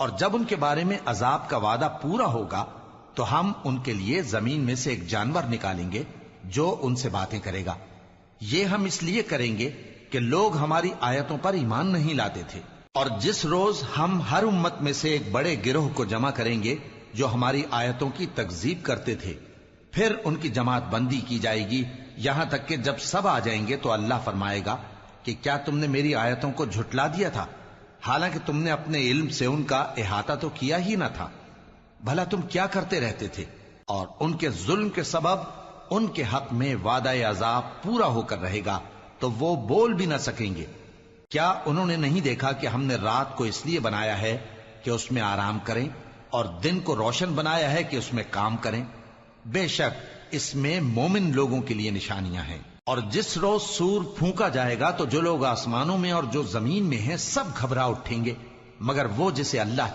اور جب ان کے بارے میں عذاب کا وعدہ پورا ہوگا تو ہم ان کے لیے زمین میں سے ایک جانور نکالیں گے جو ان سے باتیں کرے گا. یہ ہم اس لیے کریں گے کہ لوگ ہماری آیتوں پر ایمان نہیں لاتے تھے. اور جس روز ہم ہر امت میں سے ایک بڑے گروہ کو جمع کریں گے جو ہماری آیتوں کی تکذیب کرتے تھے، پھر ان کی جماعت بندی کی جائے گی یہاں تک کہ جب سب آ جائیں گے تو اللہ فرمائے گا کہ کیا تم نے میری آیتوں کو جھٹلا دیا تھا، حالانکہ تم نے اپنے علم سے ان کا احاطہ تو کیا ہی نہ تھا. بھلا تم کیا کرتے رہتے تھے؟ اور ان کے ظلم کے سبب ان کے حق میں وعدہ عذاب پورا ہو کر رہے گا تو وہ بول بھی نہ سکیں گے. کیا انہوں نے نہیں دیکھا کہ ہم نے رات کو اس لیے بنایا ہے کہ اس میں آرام کریں اور دن کو روشن بنایا ہے کہ اس میں کام کریں؟ بے شک اس میں مومن لوگوں کے لیے نشانیاں ہیں. اور جس روز سور پھونکا جائے گا تو جو لوگ آسمانوں میں اور جو زمین میں ہیں سب گھبرا اٹھیں گے مگر وہ جسے اللہ